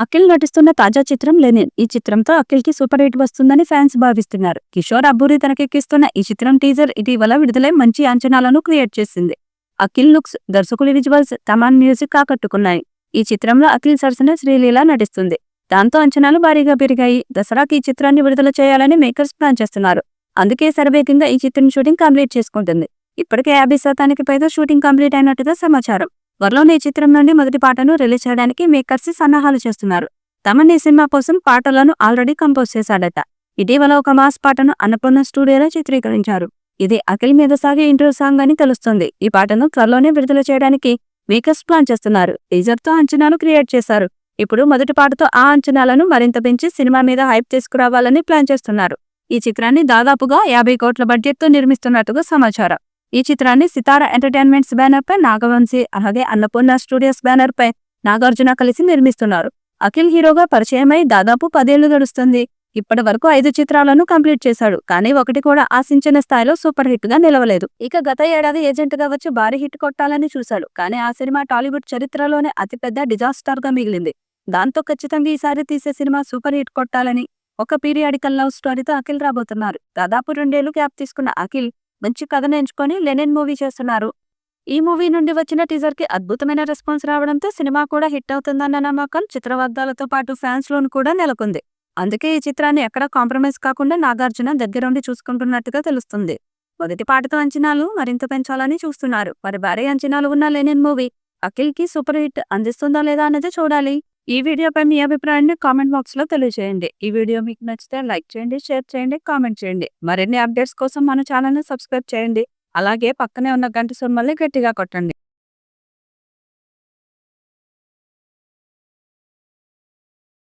అఖిల్ నటిస్తున్న తాజా చిత్రం లెనిన్. ఈ చిత్రంతో అఖిల్ కి సూపర్ హిట్ వస్తుందని ఫ్యాన్స్ భావిస్తున్నారు. కిషోర్ అబ్బూరి తెరకెక్కిస్తున్న ఈ చిత్రం టీజర్ ఇటీవల విడుదలై మంచి అంచనాలను క్రియేట్ చేసింది. అఖిల్ లుక్స్, దర్శకుడి విజువల్స్, తమన్ మ్యూజిక్ ఆకట్టుకున్నాయి. ఈ చిత్రంలో అఖిల్ సరసన శ్రీలీల నటిస్తుంది. దాంతో అంచనాలు భారీగా పెరిగాయి. దసరాకి ఈ చిత్రాన్ని విడుదల చేయాలని మేకర్స్ ప్లాన్ చేస్తున్నారు. అందుకే శరవేగంగా ఈ చిత్రం షూటింగ్ కంప్లీట్ చేసుకుంటుంది. ఇప్పటికే 50% పైగా షూటింగ్ కంప్లీట్ అయినట్టుగా సమాచారం. త్వరలోనే ఈ చిత్రం నుండి మొదటి పాటను రిలీజ్ చేయడానికి మేకర్స్ సన్నాహాలు చేస్తున్నారు. తమన్ ఈ సినిమా కోసం పాటలను ఆల్రెడీ కంపోజ్ చేశాడట. ఇటీవల ఒక మాస్ పాటను అన్నపూర్ణ స్టూడియోలో చిత్రీకరించారు. ఇది అఖిల్ మీద సాగే ఇంట్రో సాంగ్ అని తెలుస్తుంది. ఈ పాటను త్వరలోనే విడుదల చేయడానికి మేకర్స్ ప్లాన్ చేస్తున్నారు. టీజర్తో అంచనాలు క్రియేట్ చేశారు. ఇప్పుడు మొదటి పాటతో ఆ అంచనాలను మరింత పెంచి సినిమా మీద హైప్ తీసుకురావాలని ప్లాన్ చేస్తున్నారు. ఈ చిత్రాన్ని దాదాపుగా 50 కోట్ల బడ్జెట్తో నిర్మిస్తున్నట్టుగా సమాచారం. ఈ చిత్రాన్ని సితారా ఎంటర్టైన్మెంట్స్ బ్యానర్ పై నాగవంశీ, అలాగే అన్నపూర్ణ స్టూడియోస్ బ్యానర్ పై నాగార్జున కలిసి నిర్మిస్తున్నారు. అఖిల్ హీరోగా పరిచయమై దాదాపు 10 ఏళ్లు గడుస్తుంది. ఇప్పటి వరకు 5 చిత్రాలను కంప్లీట్ చేశాడు. కానీ ఒకటి కూడా ఆశించిన స్థాయిలో సూపర్ హిట్ గా నిలవలేదు. ఇక గత ఏడాది ఏజెంట్ గా వచ్చి భారీ హిట్ కొట్టాలని చూశాడు. కానీ ఆ సినిమా టాలీవుడ్ చరిత్రలోనే అతిపెద్ద డిజాస్టర్ గా మిగిలింది. దాంతో ఖచ్చితంగా ఈసారి తీసే సినిమా సూపర్ హిట్ కొట్టాలని ఒక పీరియాడికల్ లవ్ స్టోరీతో అఖిల్ రాబోతున్నారు. దాదాపు 2 ఏళ్లు గ్యాప్ తీసుకున్న అఖిల్ మంచి కథను ఎంచుకొని లెనిన్ మూవీ చేస్తున్నారు. ఈ మూవీ నుండి వచ్చిన టీజర్ కి అద్భుతమైన రెస్పాన్స్ రావడంతో సినిమా కూడా హిట్ అవుతుందన్న నమ్మకం చిత్రవర్గాలతో పాటు ఫ్యాన్స్ లోను కూడా నెలకొంది. అందుకే ఈ చిత్రాన్ని ఎక్కడా కాంప్రమైజ్ కాకుండా నాగార్జున దగ్గరుండి చూసుకుంటున్నట్టుగా తెలుస్తుంది. మొదటి పాటతో అంచనాలు మరింత పెంచాలని చూస్తున్నారు. మరి భారీ అంచనాలు ఉన్న లెనిన్ మూవీ అఖిల్ కి సూపర్ హిట్ అందిస్తుందా లేదా అనేది చూడాలి. ఈ వీడియోపై మీ అభిప్రాయాన్ని కామెంట్ బాక్స్ లో తెలియజేయండి. ఈ వీడియో మీకు నచ్చితే లైక్ చేయండి, షేర్ చేయండి, కామెంట్ చేయండి. మరిన్ని అప్డేట్స్ కోసం మన ఛానల్ ని సబ్స్క్రైబ్ చేయండి. అలాగే పక్కనే ఉన్న గంట సింబల్ని గట్టిగా కొట్టండి.